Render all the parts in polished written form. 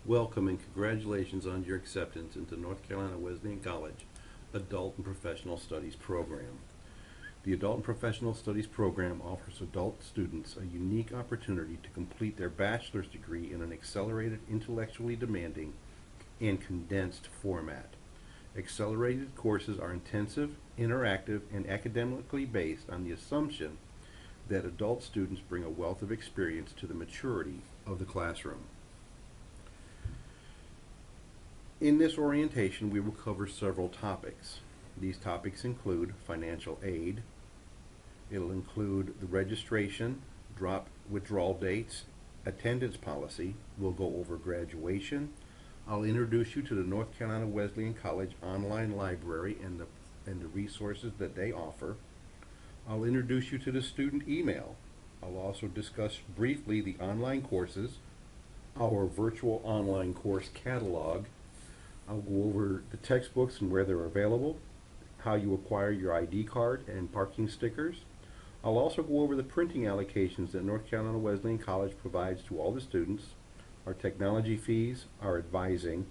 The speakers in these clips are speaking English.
Welcome and congratulations on your acceptance into North Carolina Wesleyan College Adult and Professional Studies program. The Adult and Professional Studies program offers adult students a unique opportunity to complete their bachelor's degree in an accelerated, intellectually demanding, and condensed format. Accelerated courses are intensive, interactive, and academically based on the assumption that adult students bring a wealth of experience to the maturity of the classroom. In this orientation, we will cover several topics. These topics include financial aid. It'll include the registration, drop withdrawal dates, attendance policy. We'll go over graduation. I'll introduce you to the North Carolina Wesleyan College online library and the resources that they offer. I'll introduce you to the student email. I'll also discuss briefly the online courses, our virtual online course catalog. I'll go over the textbooks and where they're available, how you acquire your ID card and parking stickers. I'll also go over the printing allocations that North Carolina Wesleyan College provides to all the students, our technology fees, our advising,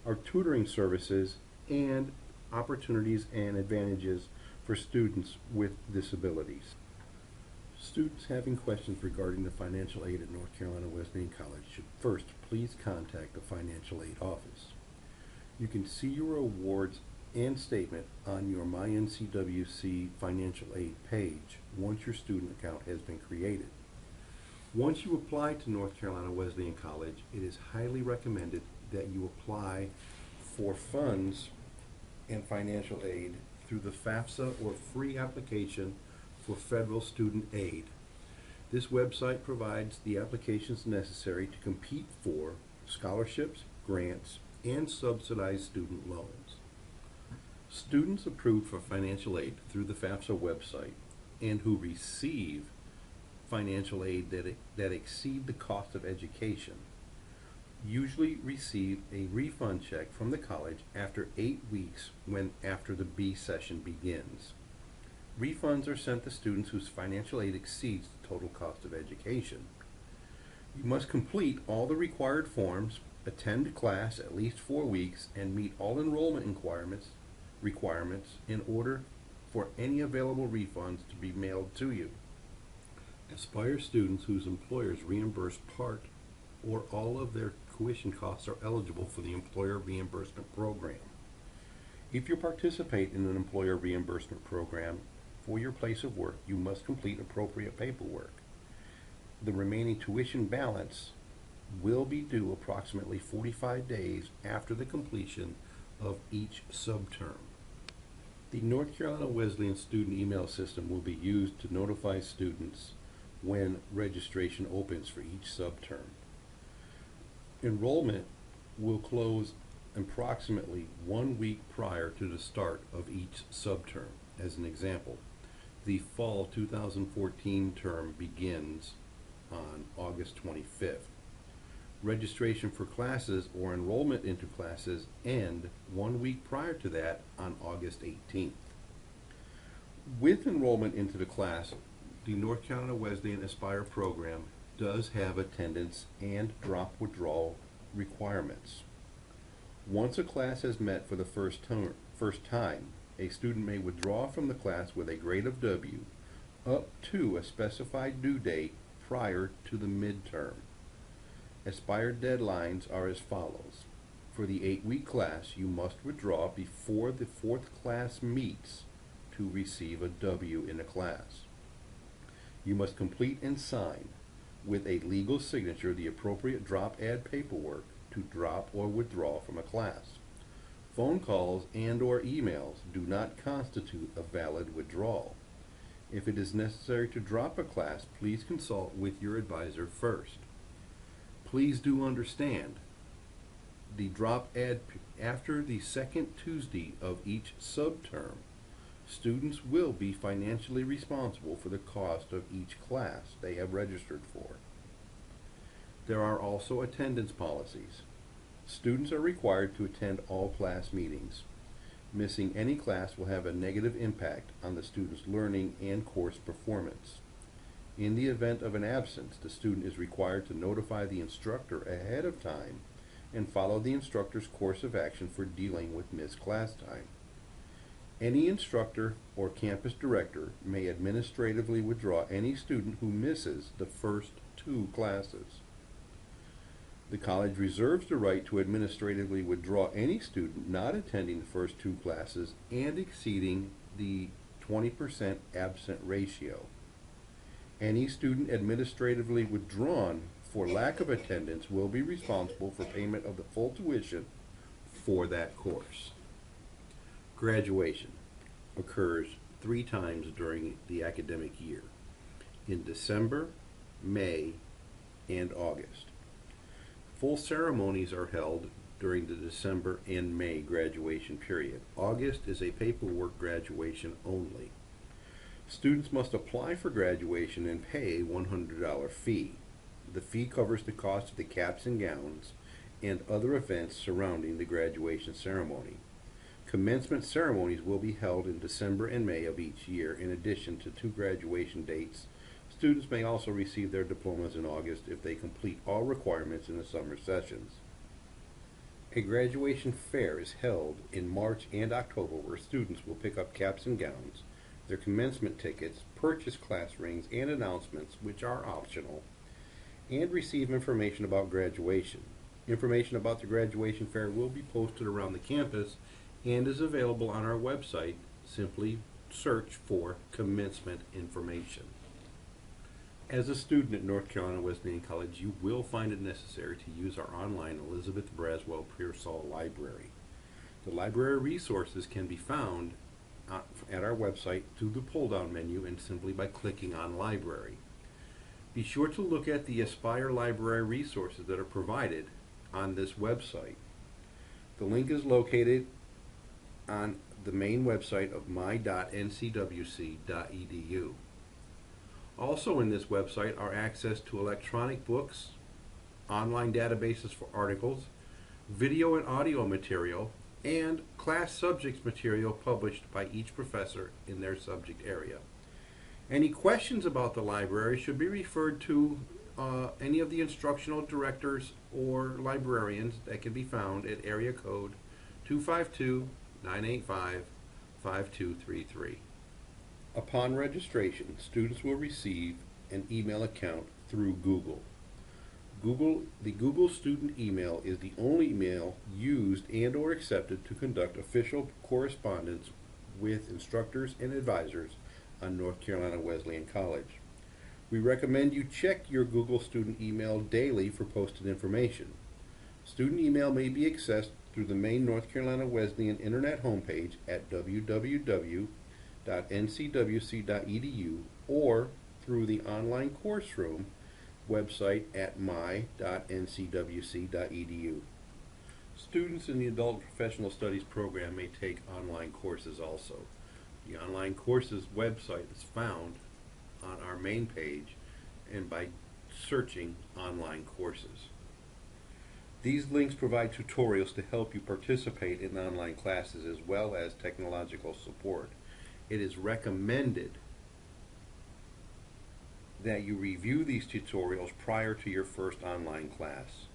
our tutoring services, and opportunities and advantages for students with disabilities. Students having questions regarding the financial aid at North Carolina Wesleyan College should first please contact the financial aid office. You can see your awards and statement on your My NCWC financial aid page once your student account has been created. Once you apply to North Carolina Wesleyan College, it is highly recommended that you apply for funds and financial aid through the FAFSA or free application for federal student aid. This website provides the applications necessary to compete for scholarships, grants, and subsidized student loans. Students approved for financial aid through the FAFSA website and who receive financial aid that exceed the cost of education usually receive a refund check from the college after 8 weeks after the B session begins. Refunds are sent to students whose financial aid exceeds the total cost of education. You must complete all the required forms, attend class at least 4 weeks, and meet all enrollment requirements in order for any available refunds to be mailed to you. Aspire students whose employers reimburse part or all of their tuition costs are eligible for the employer reimbursement program. If you participate in an employer reimbursement program for your place of work, you must complete appropriate paperwork. The remaining tuition balance will be due approximately 45 days after the completion of each subterm. The North Carolina Wesleyan student email system will be used to notify students when registration opens for each subterm. Enrollment will close approximately 1 week prior to the start of each subterm. As an example, the fall 2014 term begins on August 25th. Registration for classes or enrollment into classes end 1 week prior to that on August 18th. With enrollment into the class, the North Carolina Wesleyan ASPIRE program does have attendance and drop withdrawal requirements. Once a class has met for the first time, a student may withdraw from the class with a grade of W up to a specified due date prior to the midterm. ASPIRE deadlines are as follows. For the 8-week class, you must withdraw before the 4th class meets to receive a W in the class. You must complete and sign with a legal signature the appropriate drop-add paperwork to drop or withdraw from a class. Phone calls and/or emails do not constitute a valid withdrawal. If it is necessary to drop a class, please consult with your advisor first. Please do understand, the drop-add after the second Tuesday of each subterm, students will be financially responsible for the cost of each class they have registered for. There are also attendance policies. Students are required to attend all class meetings. Missing any class will have a negative impact on the student's learning and course performance. In the event of an absence, the student is required to notify the instructor ahead of time and follow the instructor's course of action for dealing with missed class time. Any instructor or campus director may administratively withdraw any student who misses the first 2 classes. The college reserves the right to administratively withdraw any student not attending the first 2 classes and exceeding the 20% absent ratio. Any student administratively withdrawn for lack of attendance will be responsible for payment of the full tuition for that course. Graduation occurs 3 times during the academic year, in December, May, and August. Full ceremonies are held during the December and May graduation period. August is a paperwork graduation only. Students must apply for graduation and pay a $100 fee. The fee covers the cost of the caps and gowns and other events surrounding the graduation ceremony. Commencement ceremonies will be held in December and May of each year. In addition to 2 graduation dates, students may also receive their diplomas in August if they complete all requirements in the summer sessions. A graduation fair is held in March and October where students will pick up caps and gowns, their commencement tickets, purchase class rings and announcements, which are optional, and receive information about graduation. Information about the graduation fair will be posted around the campus and is available on our website. Simply search for commencement information. As a student at North Carolina Wesleyan College, you will find it necessary to use our online Elizabeth Braswell Pearsall Library. The library resources can be found at our website through the pull-down menu and simply by clicking on Library. Be sure to look at the Aspire Library resources that are provided on this website. The link is located on the main website of my.ncwc.edu. Also in this website are access to electronic books, online databases for articles, video and audio material, and class subjects material published by each professor in their subject area. Any questions about the library should be referred to any of the instructional directors or librarians that can be found at area code 252-985-5233. Upon registration, students will receive an email account through Google. The Google student email is the only email used and or accepted to conduct official correspondence with instructors and advisors on North Carolina Wesleyan College. We recommend you check your Google student email daily for posted information. Student email may be accessed through the main North Carolina Wesleyan Internet homepage at www.ncwc.edu or through the online course room website at my.ncwc.edu. Students in the Adult Professional Studies program may take online courses also. The online courses website is found on our main page and by searching online courses. These links provide tutorials to help you participate in online classes as well as technological support. It is recommended that you review these tutorials prior to your first online class.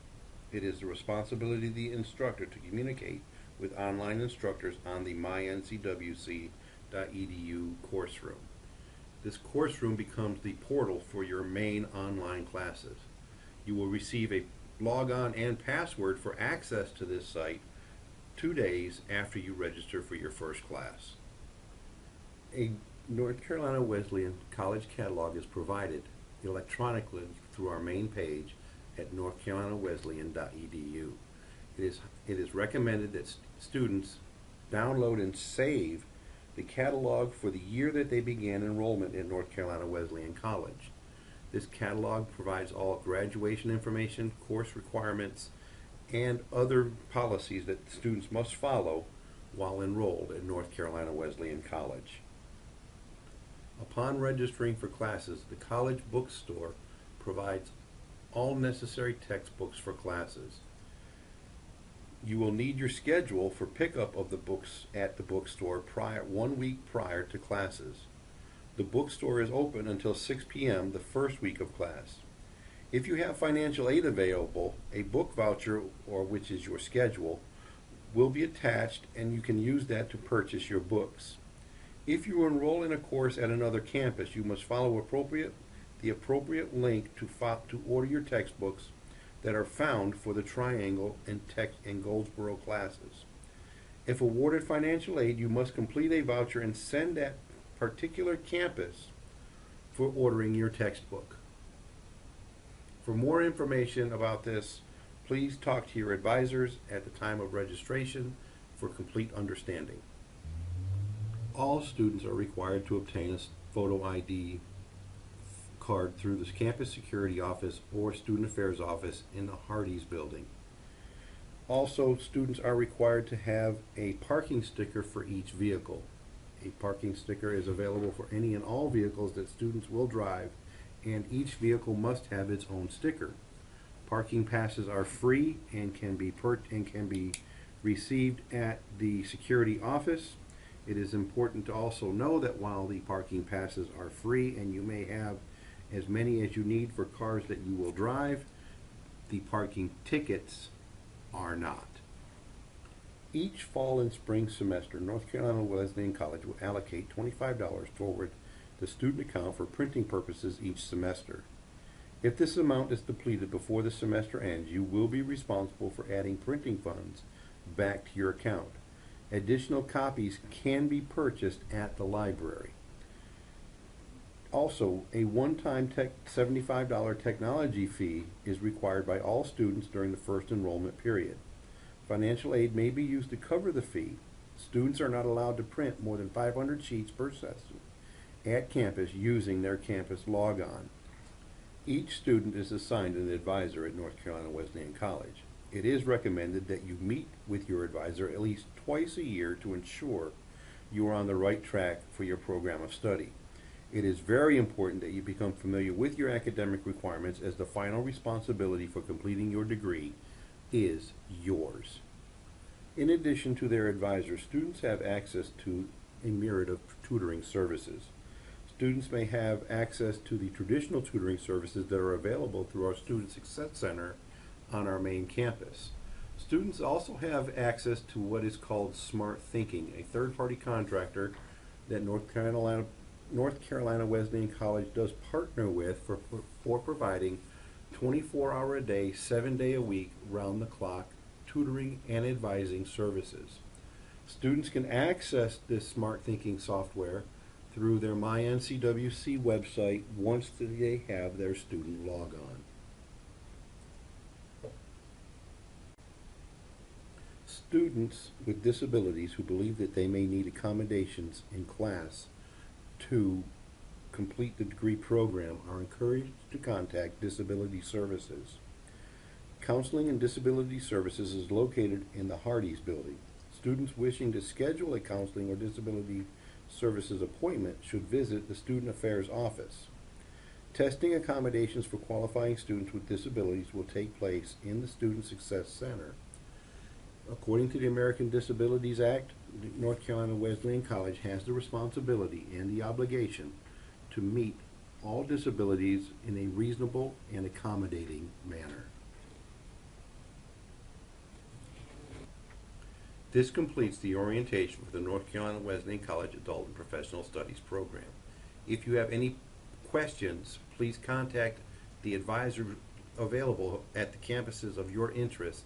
It is the responsibility of the instructor to communicate with online instructors on the myncwc.edu course room. This course room becomes the portal for your main online classes. You will receive a logon and password for access to this site 2 days after you register for your first class. A North Carolina Wesleyan College catalog is provided electronically through our main page at northcarolinawesleyan.edu. It is recommended that students download and save the catalog for the year that they began enrollment in North Carolina Wesleyan College. This catalog provides all graduation information, course requirements, and other policies that students must follow while enrolled at North Carolina Wesleyan College. Upon registering for classes, the college bookstore provides all necessary textbooks for classes. You will need your schedule for pickup of the books at the bookstore 1 week prior to classes. The bookstore is open until 6 p.m. the first week of class. If you have financial aid available, a book voucher, or which is your schedule, will be attached, and you can use that to purchase your books. If you enroll in a course at another campus, you must follow the appropriate link to order your textbooks that are found for the Triangle and Goldsboro classes. If awarded financial aid, you must complete a voucher and send that particular campus for ordering your textbook. For more information about this, please talk to your advisors at the time of registration for complete understanding. All students are required to obtain a photo ID card through the campus security office or student affairs office in the Hardee's building. Also, students are required to have a parking sticker for each vehicle. A parking sticker is available for any and all vehicles that students will drive, and each vehicle must have its own sticker. Parking passes are free and can be received at the security office. It is important to also know that while the parking passes are free and you may have as many as you need for cars that you will drive, the parking tickets are not. Each fall and spring semester, North Carolina Wesleyan College will allocate $25 toward the student account for printing purposes each semester. If this amount is depleted before the semester ends, you will be responsible for adding printing funds back to your account. Additional copies can be purchased at the library. Also, a one-time $75 technology fee is required by all students during the first enrollment period. Financial aid may be used to cover the fee. Students are not allowed to print more than 500 sheets per session at campus using their campus logon. Each student is assigned an advisor at North Carolina Wesleyan College. It is recommended that you meet with your advisor at least twice a year to ensure you are on the right track for your program of study. It is very important that you become familiar with your academic requirements, as the final responsibility for completing your degree is yours. In addition to their advisor, students have access to a myriad of tutoring services. Students may have access to the traditional tutoring services that are available through our Student Success Center on our main campus. Students also have access to what is called Smart Thinking, a third-party contractor that North Carolina Wesleyan College does partner with for providing 24-hour-a-day, 7-day-a-week, round-the-clock tutoring and advising services. Students can access this Smart Thinking software through their NCWC website once they have their student logon. Students with disabilities who believe that they may need accommodations in class to complete the degree program are encouraged to contact Disability Services. Counseling and Disability Services is located in the Hardee's building. Students wishing to schedule a counseling or disability services appointment should visit the Student Affairs office. Testing accommodations for qualifying students with disabilities will take place in the Student Success Center. According to the American Disabilities Act, North Carolina Wesleyan College has the responsibility and the obligation to meet all disabilities in a reasonable and accommodating manner. This completes the orientation for the North Carolina Wesleyan College Adult and Professional Studies program. If you have any questions, please contact the advisor available at the campuses of your interest,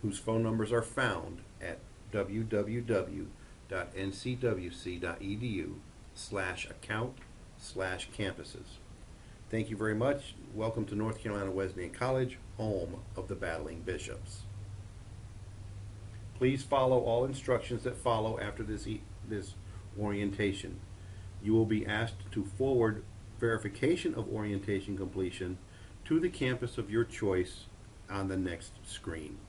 whose phone numbers are found at www.ncwc.edu/account/campuses. Thank you very much. Welcome to North Carolina Wesleyan College, home of the Battling Bishops. Please follow all instructions that follow after this orientation. You will be asked to forward verification of orientation completion to the campus of your choice on the next screen.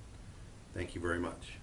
Thank you very much.